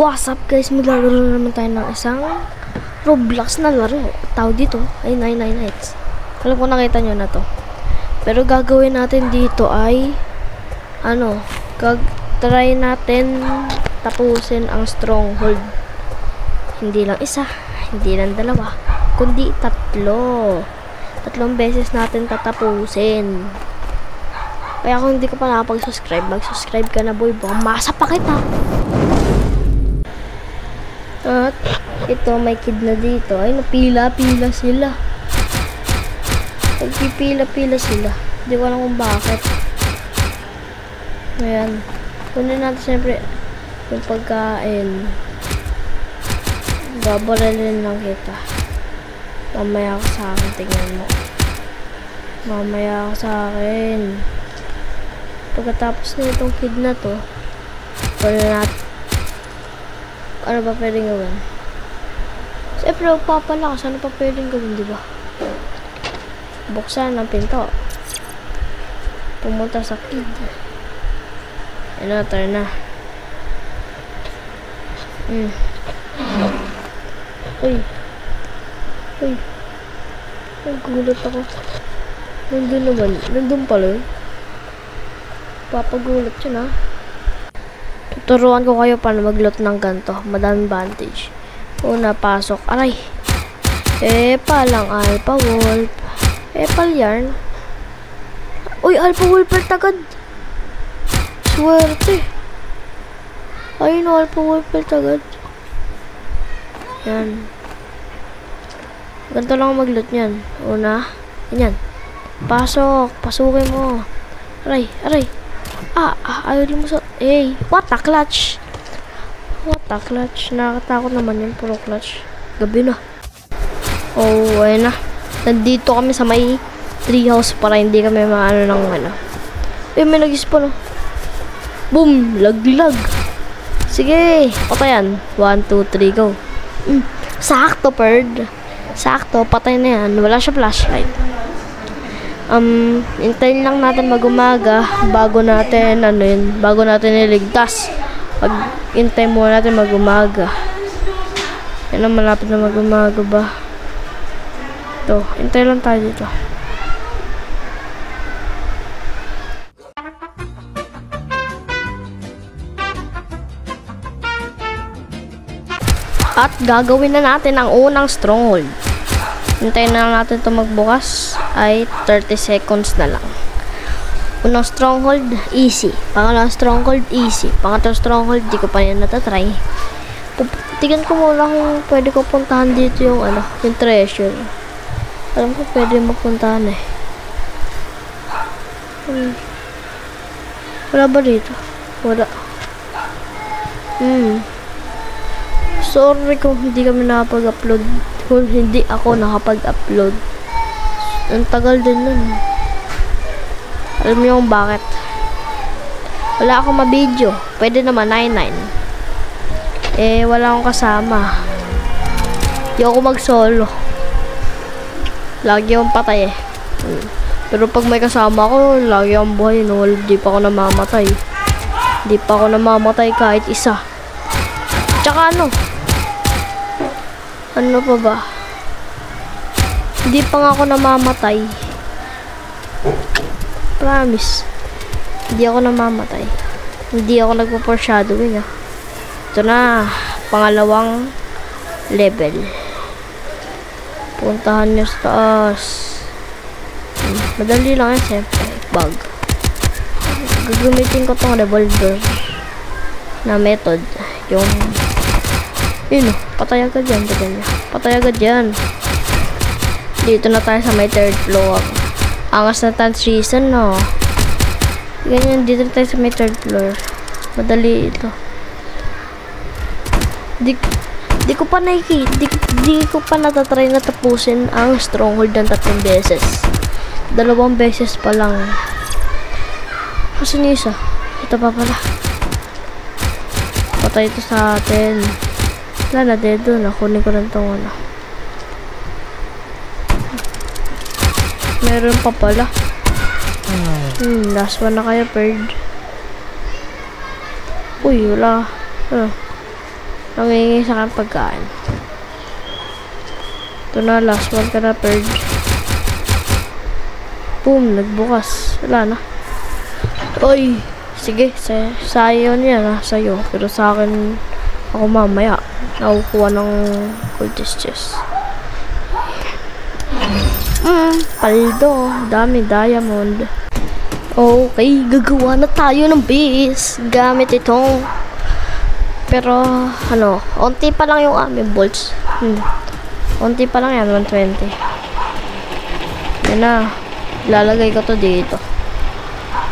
What's up guys, maglalaro na naman tayo ng isang Roblox na laro. Tawag dito ay 99 Nights. Alam ko nakita nyo na to. Pero gagawin natin dito ay try natin tapusin ang stronghold. Hindi lang isa, hindi lang dalawa, kundi tatlo. Tatlong beses natin tatapusin. Kaya kung hindi ka pa nakapag-subscribe, mag-subscribe ka na boy. Baka masa pa kita. At ito, may kid na dito. Ay, napila-pila sila. Nagpipila-pila sila. Hindi ko alam kung bakit. Ayan. Kunin natin siyempre yung pagkain. Babaralin lang kita. Mamaya ka sa akin, tingnan mo. Mamaya ka sa akin. Pagkatapos na itong kid na to, ano ba pwedeng gawin? Siyempre, papalakas. Ano pa pwedeng gawin, di ba? Buksan ang pinto. Pumunta sa kid. Turn na. Uy. Uy. Nagulat ako. Nandun naman. Nandun pala. Papagulat yun, ha? Tuturuan ko kayo paano mag-loot ng ganito. Madaming bandage. Una, pasok. Aray! Epa lang, Alpha Wolf. Epal yarn. Uy, Alpha Wolf agad. Swerte. Ayun, Alpha Wolf agad. Yan. Ganito lang mag-loot yan. Una, yan. Pasok. Pasukin mo. Aray, aray. Ayaw mo sa... Hey, what a clutch? What a clutch? Nakakatakot naman yun, puro clutch. Gabi na. Oh, ayun na. Nandito kami sa may treehouse para hindi kami maano ng ano. Eh, may nag-spawn, oh. Boom! Laglag. Sige, patayan. 1, 2, 3, go. Sakto, bird. Sakto, patay na yan. Wala siya flashlight. Hintayin lang natin mag-umaga bago natin iligtas. Hintayin muna natin mag-umaga. Yan ang malapit na mag-umaga ba? Ito, hintayin lang tayo dito. At gagawin na natin ang unang stronghold. Hintayin na natin ito magbukas. Ay 30 seconds na lang. Unang stronghold, easy. Pangalawang stronghold, easy. Pangatlong stronghold, di ko pa yan natatry. Tignan ko muna kung pwede ko puntahan dito yung yung treasure. Alam ko pwede magpuntahan eh. Wala ba dito? Wala. Sorry kung hindi kami nakapag-upload. Kung hindi ako nakapag-upload. Ang tagal din nun. Alam niyo kung bakit? Wala akong ma-video. Pwede naman 99. Eh, wala akong kasama. Hindi ako mag-solo. Lagi akong patay eh. Pero pag may kasama ako, lagi akong buhay. No? Di pa ako namamatay. Di pa ako namamatay kahit isa. Tsaka ano pa ba? Hindi pa nga ako namamatay. Promise. Hindi ako namamatay. Hindi ako nagpo-foreshadowing. Ito na. Pangalawang level. Puntahan nyo sa taas. Madali lang yan, siyempre. Bug. Gagamitin ko tong revolver na method. Yung patay agad yan. Patay agad yan. Dito na tayo sa may 3rd floor. Angas na transition, no? Ganyan, dito na tayo sa may 3rd floor. Madali ito. Di ko pa natatry na tapusin ang stronghold ng 3 beses. 2 beses pa lang. Kasi yung isa. Ito pa pala. Patay ito sa atin. Wala na, dedo. Nakunin ko lang itong meron pa pala. Last one na kaya, bird. Uy, wala. Nangingi sa akin pagkain. Ito na, last one ka na, Purge. Boom, nagbukas. Wala na. Oy, sige, sa'yo niya na, sa'yo. Pero sa akin, ako mamaya, nakukuha ng cultist chest. Paldo, dami diamond. Okay, gagawa na tayo ng base gamit itong. Pero, ano, onti pa lang yung aming bolts. Onti pa lang yan, 120. Yan na. Lalagay ko to dito.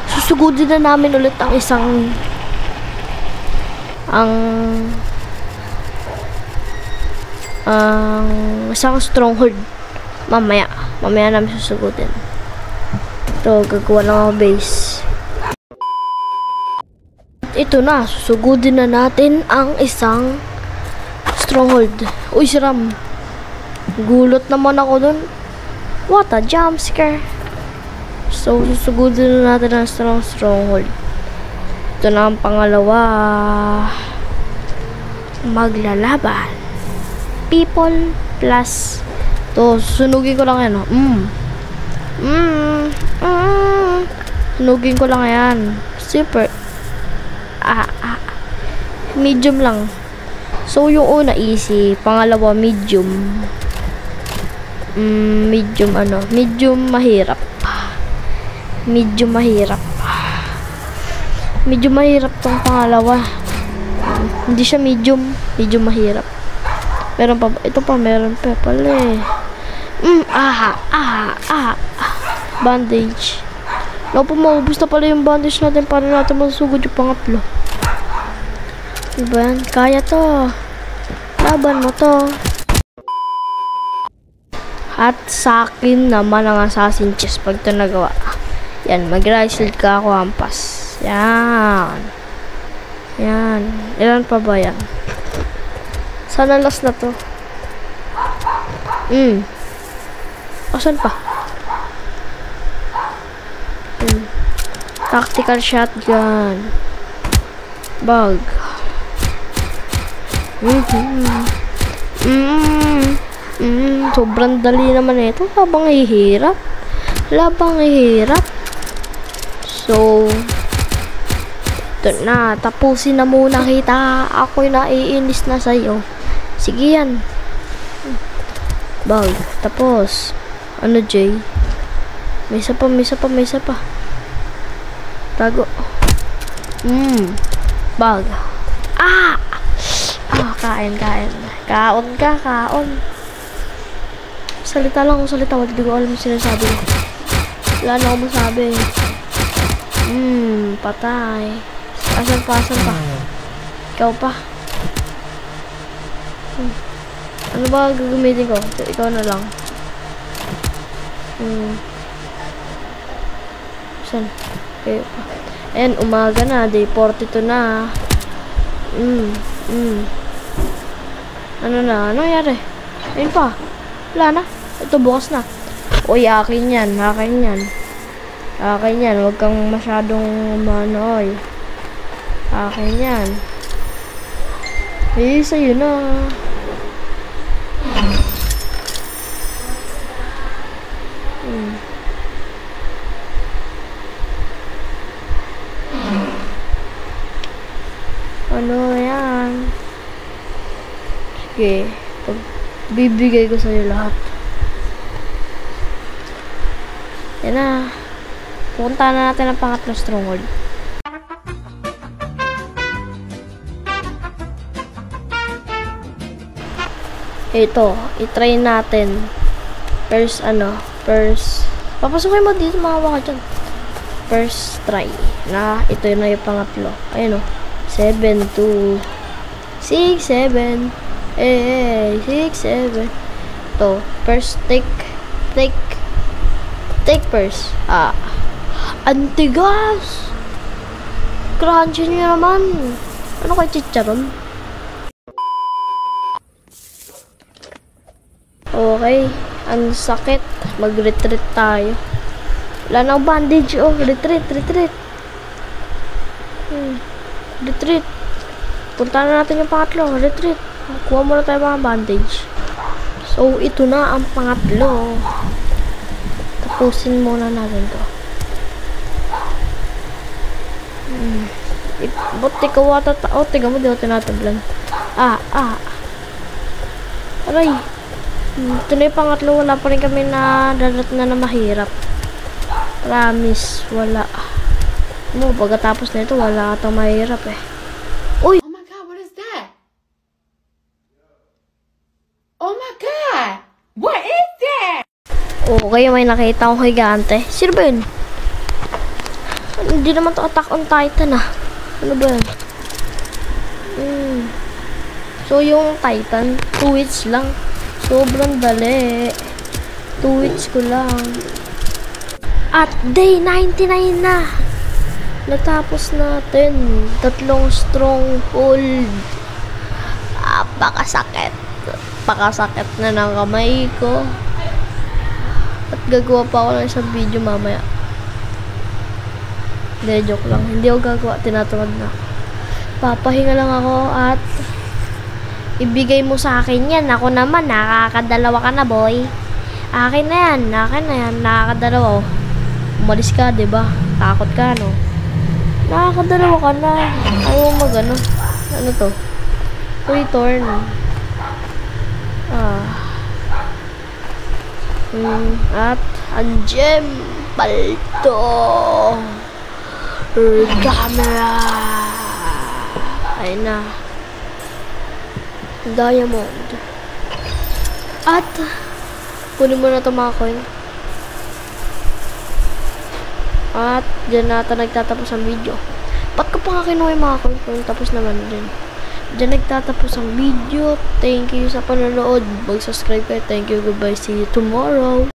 Susugudin na namin ulit ang isang stronghold. Mamaya namin susugudin. Ito, gagawa lang ako base. Ito na, susugudin na natin ang isang stronghold. Uy, si Ram. Gulot naman ako dun. What a jump scare. So, susugudin na natin ang stronghold. Ito na ang pangalawa. Maglalaban. People plus. Ito, sunugin ko lang yan. Sunugin ko lang yan. Super. Medium lang. So, yung una easy. Pangalawa, medium. Medium mahirap. Medyo mahirap tong pangalawa. Hindi siya medium mahirap. Meron pa, ito pa, meron pa pala eh. Bandage. Naku, maubos na pala yung bandage natin para natin masugod yung pangatlo. Diba yan? Kaya to. Laban mo to. At sa akin naman ang assassin chest pag ito nagawa. Yan, mag-rise ka ako hampas. Yan. Ilan pa ba yan? Sana last na to. Asan pa? Tactical shotgun. Bug. Sobrang dali naman ito. Labang hihirap. So, ito na. Tapusin na muna kita. Ako'y naiinis na sa'yo. Sige yan. Bag. Tapos, ano, Jay? May isa pa. Tago. Bag. Kain. Kaon. Salita lang. Wag di ko alam yung sinasabi ko. Wala na ako masabi. Patay. Asan pa? Ikaw pa. Ano ba gagamitin ko? Ikaw na lang. Saan? Okay. Ayan, umaga na. Day 42 na. Ano na? Ano nangyari? Ayun pa. Wala na. Ito, bukas na. Uy, akin yan. Huwag kang masyadong manoy. Akin yan. Sa'yo na. Ano yan? Sige. Bibigay ko sa'yo lahat. Yan na. Pupunta na natin ang pangatlong stronghold. Ito. I-try natin. First, papasukin mo dito mga waka dyan. First try. Ito na yung pangatlo. Ayun o. 7, 2, 6, 7. 6, 7. Ito. First, take first. Antigas! Crunchy niya naman. Ano kay chicharon? Okay. Ang sakit. Mag-retreat tayo. Wala na akong bandage. Retreat. Retreat. Punta na natin yung pangatlo. Retreat. Kuha muna tayo mga bandage. So, ito na ang pangatlo. Tapusin muna natin to. Buti ka wata tao. Tiga mo, di ako tinatablan. Aray. Ito na yung pangatlo. Wala pa rin kami na dadat na mahirap. Promise. Wala. Pagkatapos na ito, wala ka mahirap eh. Uy! Oh my God, what is that? Oh my God! What is that? Okay, may nakita akong higante. Sino ba yun? Hindi naman to Attack on Titan ah. Ano ba yun? So, yung Titan, 2 hits lang. Sobrang dali. 2 hits ko lang. At day 99 na. Natapos natin. 3 stronghold. Pakasakit. Pakasakit na ng kamay ko. At gagawa pa ako ng isang video mamaya. Hindi, joke lang. Hindi ako gagawa. Tinatamad na. Papahinga lang ako at ibigay mo sa akin yan. Ako naman, nakakadalawa ka na, boy. Akin na yan. Akin na yan. Nakakadalawa. Umalis ka, diba? Takot ka, no? Nakakadalawa ka na. Ayaw mag-ano. Ano to? Return. At ang gem palto. Camera. Ayun na. Diamond. At kunin mo na ito mga coin. At dyan nata nagtatapos ang video. Ba't ko pa nga kinuha yung mga coin? Tapos naman din. Dyan nagtatapos ang video. Thank you sa panonood. Mag-subscribe kayo. Thank you. Goodbye. See you tomorrow.